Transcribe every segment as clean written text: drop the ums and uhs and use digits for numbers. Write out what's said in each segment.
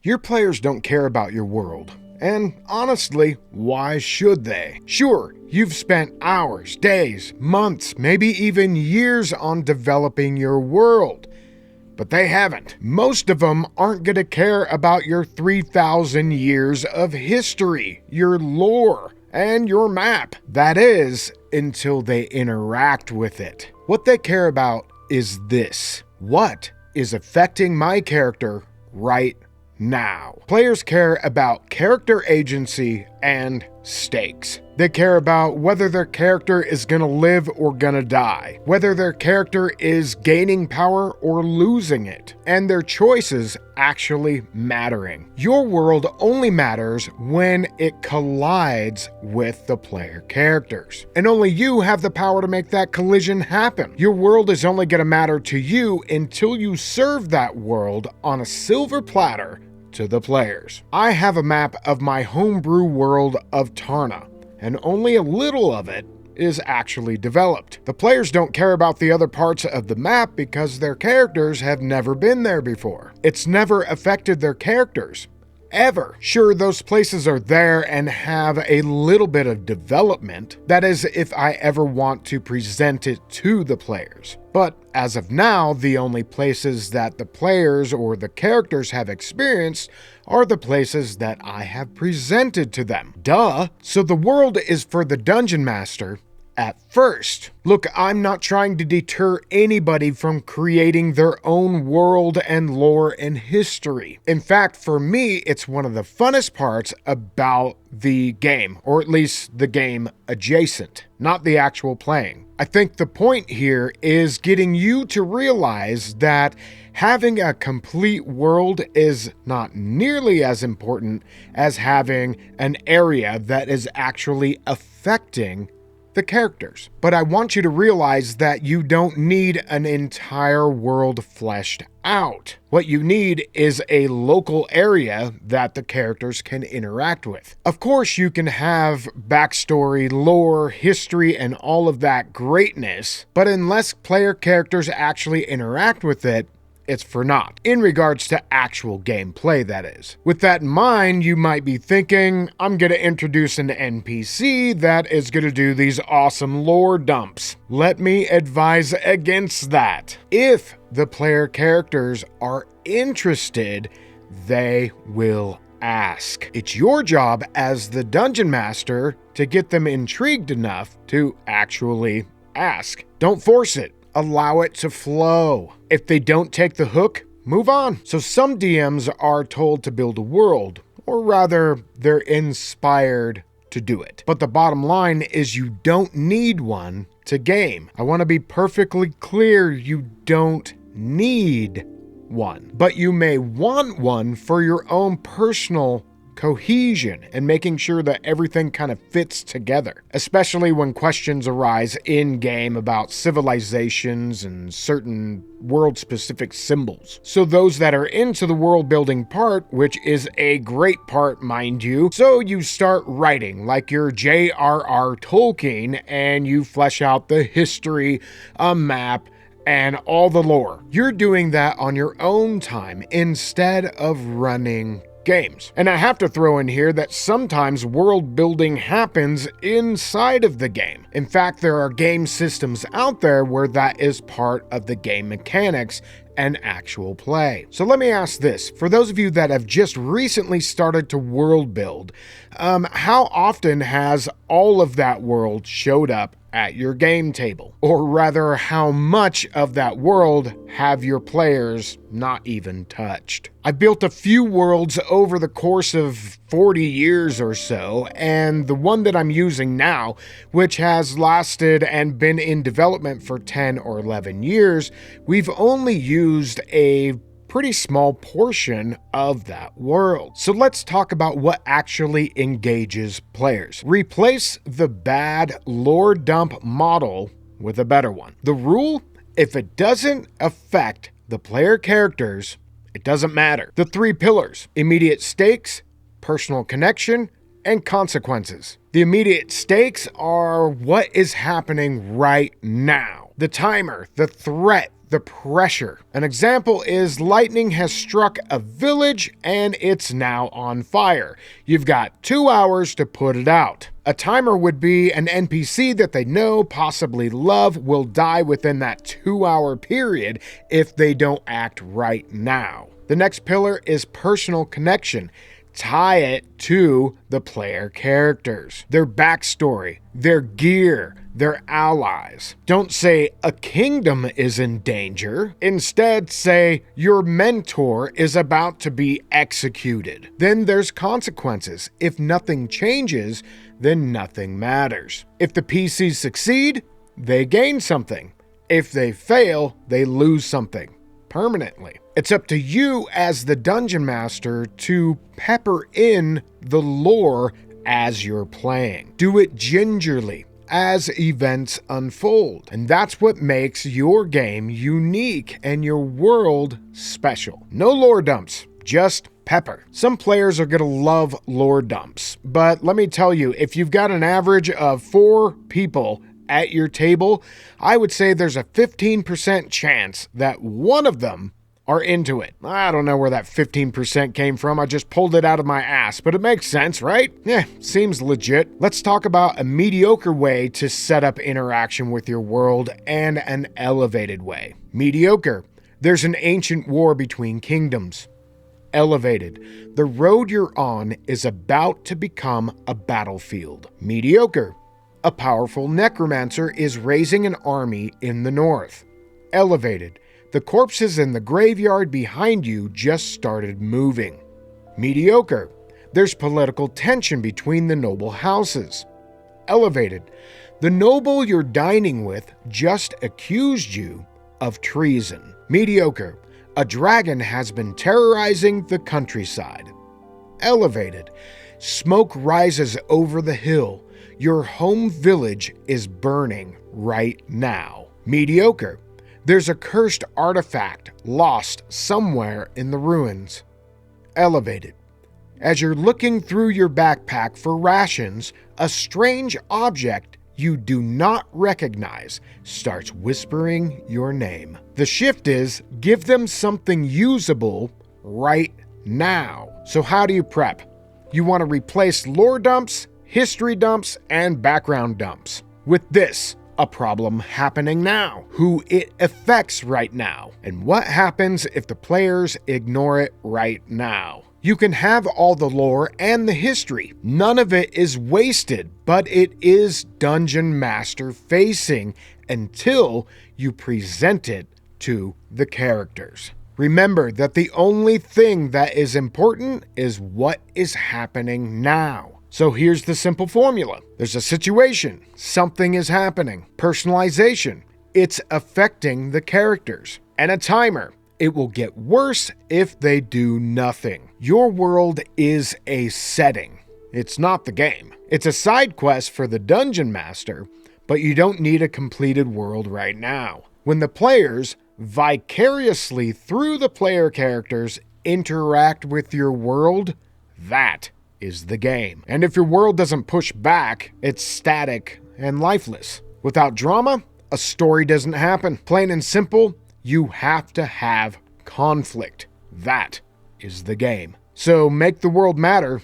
Your players don't care about your world. And honestly, why should they? Sure, you've spent hours, days, months, maybe even years on developing your world. But they haven't. Most of them aren't going to care about your 3,000 years of history, your lore, and your map. That is, until they interact with it. What they care about is this. What is affecting my character right now? Players care about character agency and stakes. They care about whether their character is gonna live or gonna die, whether their character is gaining power or losing it, and their choices actually mattering. Your world only matters when it collides with the player characters, and only you have the power to make that collision happen. Your world is only gonna matter to you until you serve that world on a silver platter to the players. I have a map of my homebrew world of Tarna, and only a little of it is actually developed. The players don't care about the other parts of the map because their characters have never been there before. It's never affected their characters. Ever. Sure, those places are there and have a little bit of development. That is, if I ever want to present it to the players. But as of now, the only places that the players or the characters have experienced are the places that I have presented to them. Duh! So the world is for the Dungeon Master at first. Look, I'm not trying to deter anybody from creating their own world and lore and history. In fact, for me, it's one of the funnest parts about the game, or at least the game adjacent, not the actual playing. I think the point here is getting you to realize that having a complete world is not nearly as important as having an area that is actually affecting the characters. But I want you to realize that you don't need an entire world fleshed out. What you need is a local area that the characters can interact with. Of course, you can have backstory, lore, history, and all of that greatness, but unless player characters actually interact with it, it's for naught. In regards to actual gameplay, that is. With that in mind, you might be thinking, I'm going to introduce an NPC that is going to do these awesome lore dumps. Let me advise against that. If the player characters are interested, they will ask. It's your job as the Dungeon Master to get them intrigued enough to actually ask. Don't force it. Allow it to flow. If they don't take the hook, move on. So some DMs are told to build a world, or rather, they're inspired to do it. But the bottom line is you don't need one to game. I want to be perfectly clear, you don't need one. But you may want one for your own personal cohesion and making sure that everything kind of fits together, especially when questions arise in-game about civilizations and certain world-specific symbols. So those that are into the world-building part, which is a great part, mind you, so you start writing like your J.R.R. Tolkien and you flesh out the history, a map, and all the lore. You're doing that on your own time instead of running games. And I have to throw in here that sometimes world building happens inside of the game. In fact, there are game systems out there where that is part of the game mechanics and actual play. So let me ask this, for those of you that have just recently started to world build, how often has all of that world showed up at your game table? Or rather, how much of that world have your players not even touched? I built a few worlds over the course of 40 years or so, and the one that I'm using now, which has lasted and been in development for 10 or 11 years, we've only used a pretty small portion of that world. So let's talk about what actually engages players. Replace the bad lore dump model with a better one. The rule, if it doesn't affect the player characters, it doesn't matter. The three pillars: immediate stakes, personal connection, and consequences. The immediate stakes are what is happening right now. The timer, the threat, the pressure. An example is lightning has struck a village and it's now on fire. You've got 2 hours to put it out. A timer would be an NPC that they know, possibly love, will die within that 2-hour period if they don't act right now. The next pillar is personal connection. Tie it to the player characters, their backstory, their gear, their allies. Don't say a kingdom is in danger. Instead, say your mentor is about to be executed. Then there's consequences. If nothing changes, then nothing matters. If the PCs succeed, they gain something. If they fail, they lose something permanently. It's up to you as the dungeon master to pepper in the lore as you're playing. Do it gingerly as events unfold. And that's what makes your game unique and your world special. No lore dumps, just pepper. Some players are gonna love lore dumps, but let me tell you, if you've got an average of 4 people at your table, I would say there's a 15% chance that one of them are into it. I don't know where that 15% came from. I just pulled it out of my ass, but it makes sense, right? Yeah, seems legit. Let's talk about a mediocre way to set up interaction with your world and an elevated way. Mediocre. There's an ancient war between kingdoms. Elevated. The road you're on is about to become a battlefield. Mediocre. A powerful necromancer is raising an army in the north. Elevated. The corpses in the graveyard behind you just started moving. Mediocre. There's political tension between the noble houses. Elevated. The noble you're dining with just accused you of treason. Mediocre. A dragon has been terrorizing the countryside. Elevated. Smoke rises over the hill. Your home village is burning right now. Mediocre. There's a cursed artifact lost somewhere in the ruins. Elevated. As you're looking through your backpack for rations, a strange object you do not recognize starts whispering your name. The shift is, give them something usable right now. So how do you prep? You want to replace lore dumps, history dumps, and background dumps with this. A problem happening now, who it affects right now, and what happens if the players ignore it right now. You can have all the lore and the history. None of it is wasted, but it is dungeon master facing until you present it to the characters. Remember that the only thing that is important is what is happening now. So here's the simple formula. There's a situation. Something is happening. Personalization. It's affecting the characters. And a timer. It will get worse if they do nothing. Your world is a setting. It's not the game. It's a side quest for the dungeon master, but you don't need a completed world right now. When the players, vicariously through the player characters, interact with your world, that is the game. And if your world doesn't push back, it's static and lifeless. Without drama, a story doesn't happen. Plain and simple, you have to have conflict. That is the game. So make the world matter,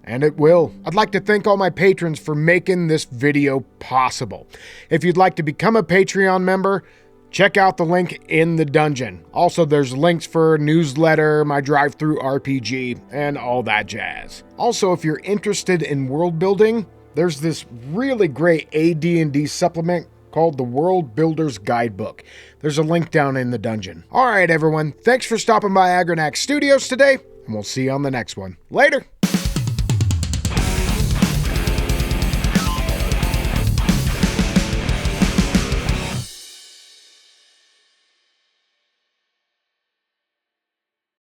and it will. I'd like to thank all my patrons for making this video possible. If you'd like to become a Patreon member, check out the link in the dungeon. Also, there's links for newsletter, my drive-through RPG, and all that jazz. Also, if you're interested in world building, there's this really great AD&D supplement called the World Builder's Guidebook. There's a link down in the dungeon. All right, everyone. Thanks for stopping by Agranak Studios today, and we'll see you on the next one. Later!